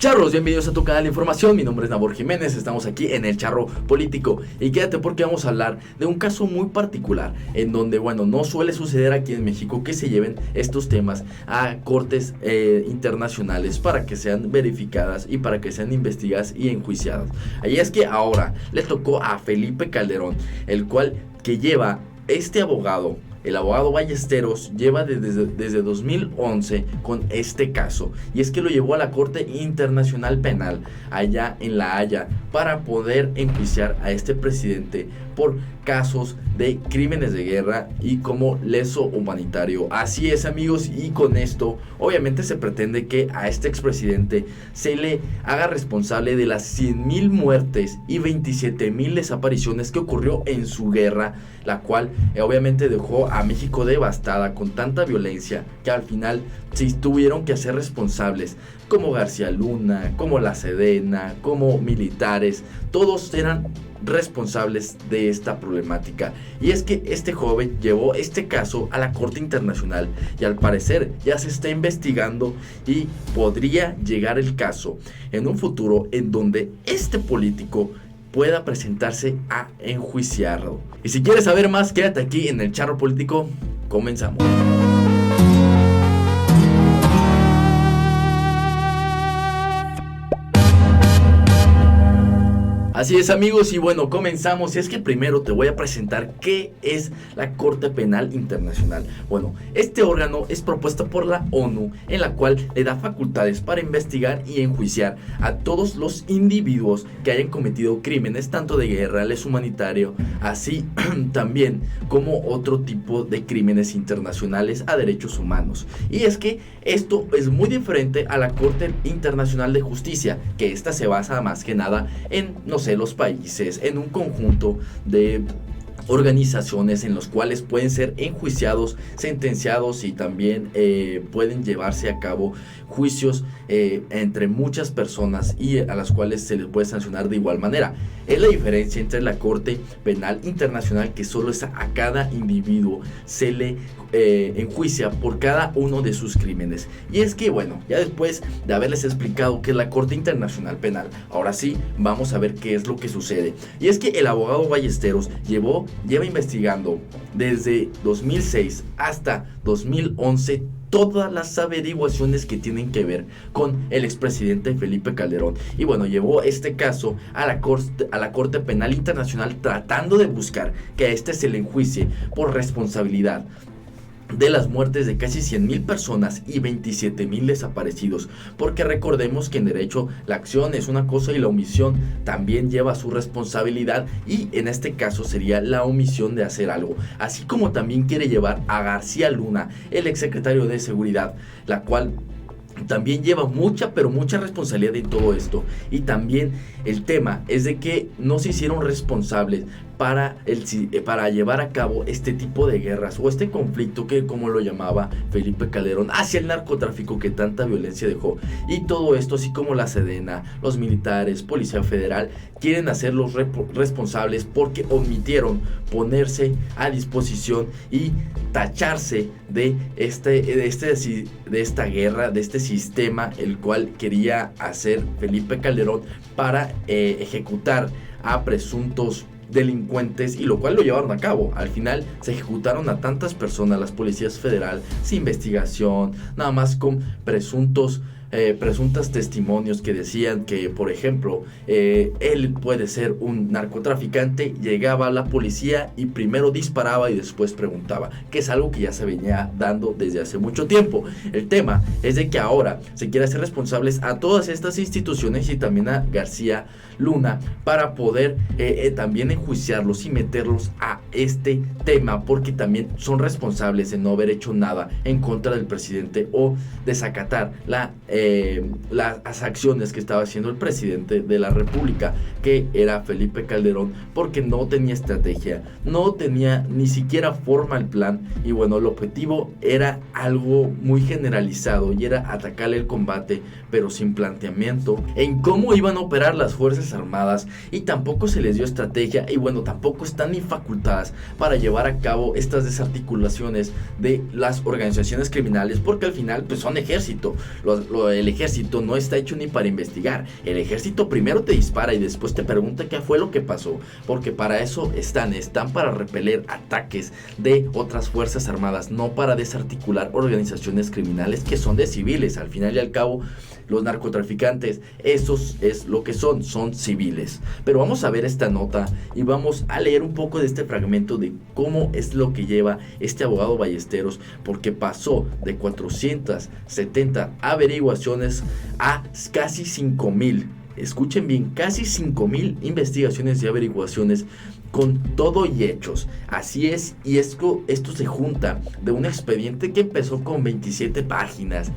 Charros, bienvenidos a tu canal de información. Mi nombre es Nabor Jiménez, estamos aquí en el Charro Político. Y quédate porque vamos a hablar de un caso muy particular, en donde, no suele suceder aquí en México que se lleven estos temas a cortes internacionales para que sean verificadas y para que sean investigadas y enjuiciadas. Ahí es que ahora le tocó a Felipe Calderón, el cual que lleva este abogado. El abogado Ballesteros lleva desde 2011 con este caso, y es que lo llevó a la Corte Internacional Penal allá en La Haya para poder enjuiciar a este presidente por casos de crímenes de guerra y como leso humanitario. Así es, amigos, y con esto obviamente se pretende que a este expresidente se le haga responsable de las 100,000 muertes y 27,000 desapariciones que ocurrió en su guerra, la cual obviamente dejó a México devastada con tanta violencia que al final se tuvieron que hacer responsables, como García Luna, como la Sedena, como militares. Todos eran responsables de esta problemática, y es que este joven llevó este caso a la Corte Internacional y al parecer ya se está investigando y podría llegar el caso en un futuro en donde este político pueda presentarse a enjuiciarlo. Y si quieres saber más, quédate aquí en el Charro Político. Comenzamos. Así es, amigos, y comenzamos. Y es que primero te voy a presentar qué es la Corte Penal Internacional. Este órgano es propuesto por la ONU, en la cual le da facultades para investigar y enjuiciar a todos los individuos que hayan cometido crímenes, tanto de guerra, leso humanitario, así también como otro tipo de crímenes internacionales a derechos humanos. Y es que esto es muy diferente a la Corte Internacional de Justicia, que esta se basa más que nada en, los países, en un conjunto de organizaciones en los cuales pueden ser enjuiciados, sentenciados y también pueden llevarse a cabo juicios entre muchas personas y a las cuales se les puede sancionar de igual manera. Es la diferencia entre la Corte Penal Internacional, que solo es a cada individuo se le enjuicia por cada uno de sus crímenes. Y es que ya después de haberles explicado qué es la Corte Internacional Penal, ahora sí vamos a ver qué es lo que sucede. Y es que el abogado Ballesteros lleva investigando desde 2006 hasta 2011 todas las averiguaciones que tienen que ver con el expresidente Felipe Calderón. Y llevó este caso a la Corte Penal Internacional, tratando de buscar que a este se le enjuicie por responsabilidad de las muertes de casi 100,000 personas y 27,000 desaparecidos, porque recordemos que en derecho la acción es una cosa y la omisión también lleva su responsabilidad, y en este caso sería la omisión de hacer algo, así como también quiere llevar a García Luna, el exsecretario de Seguridad, la cual también lleva mucha responsabilidad en todo esto. Y también el tema es de que no se hicieron responsables para llevar a cabo este tipo de guerras o este conflicto que, como lo llamaba Felipe Calderón, hacia el narcotráfico que tanta violencia dejó. Y todo esto, así como la Sedena, los militares, Policía Federal, quieren hacerlos responsables porque omitieron ponerse a disposición y tacharse de esta guerra, de este sistema el cual quería hacer Felipe Calderón para ejecutar a presuntos delincuentes, y lo cual lo llevaron a cabo. Al final se ejecutaron a tantas personas, las policías federal, sin investigación, nada más con presuntos testimonios que decían que, por ejemplo, él puede ser un narcotraficante. Llegaba la policía y primero disparaba y después preguntaba, que es algo que ya se venía dando desde hace mucho tiempo. El tema es de que ahora se quiere hacer responsables a todas estas instituciones y también a García Luna para poder también enjuiciarlos y meterlos a este tema, porque también son responsables de no haber hecho nada en contra del presidente o desacatar las acciones que estaba haciendo el presidente de la República, que era Felipe Calderón, porque no tenía estrategia, no tenía ni siquiera forma el plan, y el objetivo era algo muy generalizado y era atacarle el combate, pero sin planteamiento en cómo iban a operar las Fuerzas Armadas, y tampoco se les dio estrategia, y tampoco están ni facultadas para llevar a cabo estas desarticulaciones de las organizaciones criminales, porque al final son ejército. el ejército no está hecho ni para investigar. El ejército primero te dispara y después te pregunta qué fue lo que pasó, porque para eso están para repeler ataques de otras fuerzas armadas, no para desarticular organizaciones criminales que son de civiles. Al final y al cabo, los narcotraficantes, esos es lo que son civiles. Pero vamos a ver esta nota y vamos a leer un poco de este fragmento de cómo es lo que lleva este abogado Ballesteros, porque pasó de 470 averiguaciones a casi 5,000. Escuchen bien, casi 5,000 investigaciones y averiguaciones con todo y hechos. Así es, y esto se junta de un expediente que empezó con 27 páginas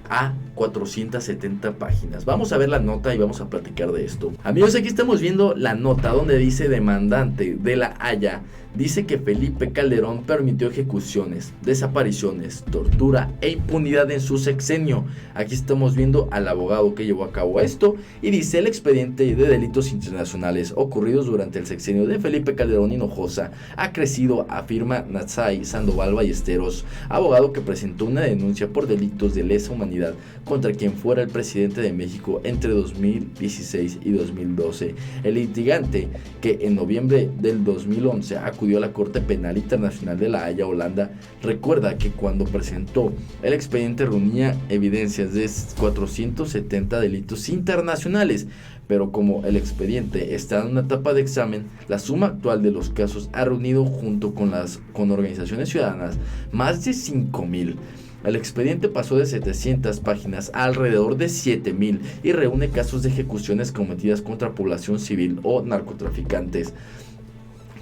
a 470 páginas. Vamos a ver la nota y vamos a platicar de esto. Amigos, aquí estamos viendo la nota donde dice: demandante de La Haya dice que Felipe Calderón permitió ejecuciones, desapariciones, tortura e impunidad en su sexenio. Aquí estamos viendo al abogado que llevó a cabo esto y dice: el expediente de delitos internacionales ocurridos durante el sexenio de Felipe Calderón Hinojosa ha crecido, afirma Natsai Sandoval Ballesteros, abogado que presentó una denuncia por delitos de lesa humanidad contra quien fuera el presidente de México entre 2016 y 2012. El litigante, que en noviembre del 2011 acudió a la Corte Penal Internacional de La Haya, Holanda, recuerda que cuando presentó el expediente reunía evidencias de 470 delitos internacionales, pero como el expediente está en una etapa de examen, la suma actual de los casos ha reunido, junto con organizaciones ciudadanas, más de 5,000. El expediente pasó de 700 páginas a alrededor de 7,000 y reúne casos de ejecuciones cometidas contra población civil o narcotraficantes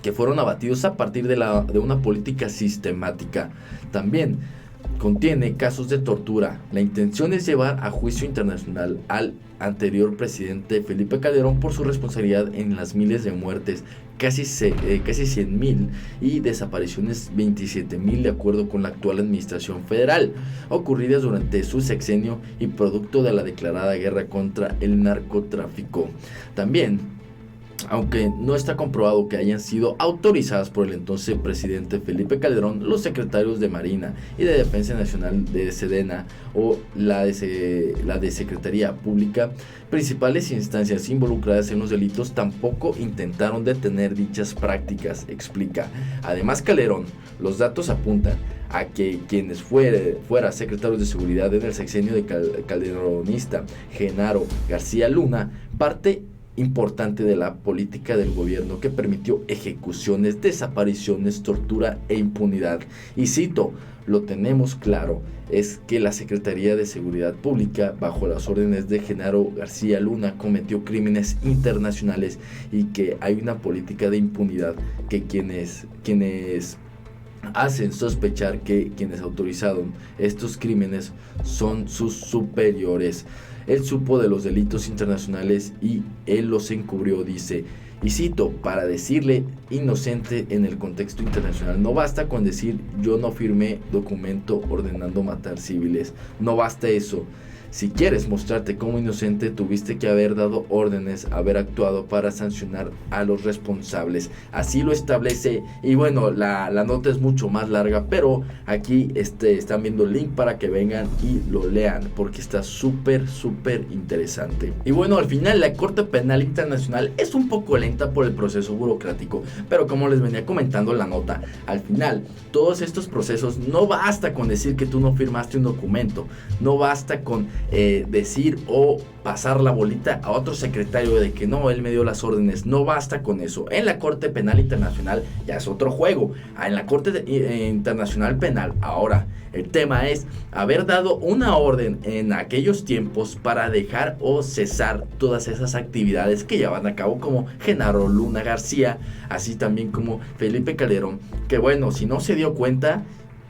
que fueron abatidos a partir de una política sistemática. También contiene casos de tortura. La intención es llevar a juicio internacional al anterior presidente Felipe Calderón por su responsabilidad en las miles de muertes, casi 100,000, y desapariciones 27,000 de acuerdo con la actual administración federal, ocurridas durante su sexenio y producto de la declarada guerra contra el narcotráfico. También, aunque no está comprobado que hayan sido autorizadas por el entonces presidente Felipe Calderón, los secretarios de Marina y de Defensa Nacional de Sedena o la de Secretaría Pública, principales instancias involucradas en los delitos, tampoco intentaron detener dichas prácticas, explica. Además, Calderón, los datos apuntan a que quienes fuera secretarios de seguridad en el sexenio de calderonista Genaro García Luna, parte importante de la política del gobierno que permitió ejecuciones, desapariciones, tortura e impunidad. Y cito: lo tenemos claro, es que la Secretaría de Seguridad Pública, bajo las órdenes de Genaro García Luna, cometió crímenes internacionales y que hay una política de impunidad que quienes hacen sospechar que quienes autorizaron estos crímenes son sus superiores. Él supo de los delitos internacionales y él los encubrió, dice. Y cito: para decirle inocente en el contexto internacional, no basta con decir yo no firmé documento ordenando matar civiles, no basta eso. Si quieres mostrarte como inocente, tuviste que haber dado órdenes, haber actuado para sancionar a los responsables. Así lo establece. Y bueno, la nota es mucho más larga, pero aquí están viendo el link para que vengan y lo lean, porque está súper interesante. Y bueno, al final la Corte Penal Internacional es un poco lenta por el proceso burocrático, pero como les venía comentando en la nota, al final todos estos procesos, no basta con decir que tú no firmaste un documento, no basta con decir o pasar la bolita a otro secretario de que no, él me dio las órdenes. No basta con eso. En la Corte Penal Internacional ya es otro juego. En la Corte Internacional Penal, ahora el tema es haber dado una orden en aquellos tiempos para dejar o cesar todas esas actividades que llevan a cabo, como Genaro Luna García, así también como Felipe Calderón, que bueno, si no se dio cuenta,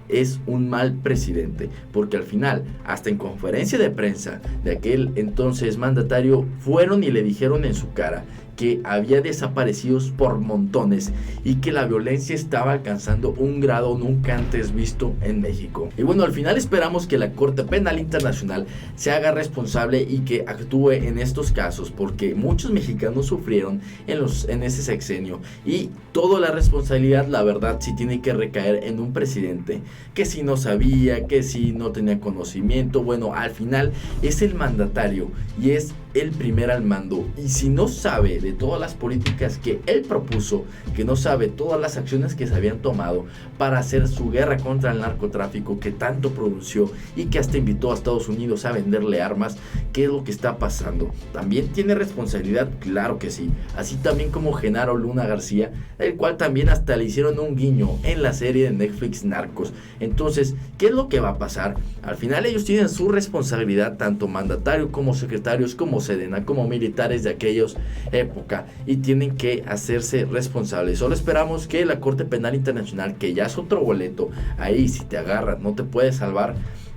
es un mal presidente, porque al final, hasta en conferencia de prensa de aquel entonces mandatario, fueron y le dijeron en su cara que había desaparecidos por montones y que la violencia estaba alcanzando un grado nunca antes visto en México. Y bueno, al final esperamos que la Corte Penal Internacional se haga responsable y que actúe en estos casos, porque muchos mexicanos sufrieron en ese sexenio, y toda la responsabilidad, la verdad, sí tiene que recaer en un presidente que si no sabía, que si no tenía conocimiento. Bueno, al final es el mandatario y es el primer al mando, y si no sabe de todas las políticas que él propuso, que no sabe todas las acciones que se habían tomado para hacer su guerra contra el narcotráfico que tanto pronunció y que hasta invitó a Estados Unidos a venderle armas, ¿qué es lo que está pasando? ¿También tiene responsabilidad? Claro que sí, así también como Genaro Luna García, el cual también hasta le hicieron un guiño en la serie de Netflix Narcos. Entonces, ¿qué es lo que va a pasar? Al final ellos tienen su responsabilidad, tanto mandatario como secretarios, como Sedena, como militares de aquellos época, y tienen que hacerse responsables. Solo esperamos que la Corte Penal Internacional, que ya es otro boleto, ahí si te agarra no te puede salvar,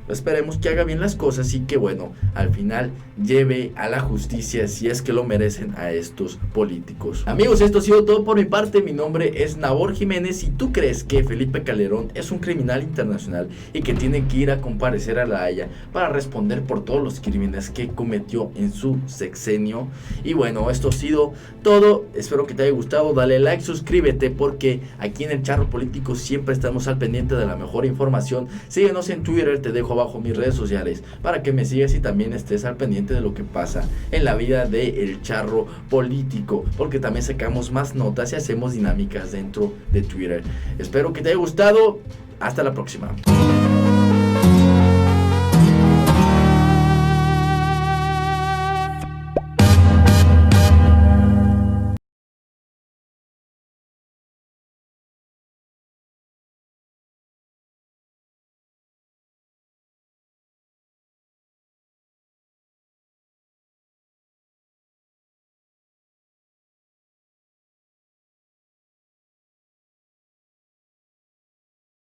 esperemos que haga bien las cosas y que bueno, al final lleve a la justicia, si es que lo merecen, a estos políticos. Amigos, esto ha sido todo por mi parte. Mi nombre es Nabor Jiménez. Si tú crees que Felipe Calderón es un criminal internacional y que tiene que ir a comparecer a La Haya para responder por todos los crímenes que cometió en su sexenio, y bueno, esto ha sido todo. Espero que te haya gustado. Dale like, suscríbete, porque aquí en el Charro Político siempre estamos al pendiente de la mejor información. Síguenos en Twitter, te dejo abajo mis redes sociales para que me sigas y también estés al pendiente de lo que pasa en la vida de El Charro Político, porque también sacamos más notas y hacemos dinámicas dentro de Twitter. Espero que te haya gustado. Hasta la próxima.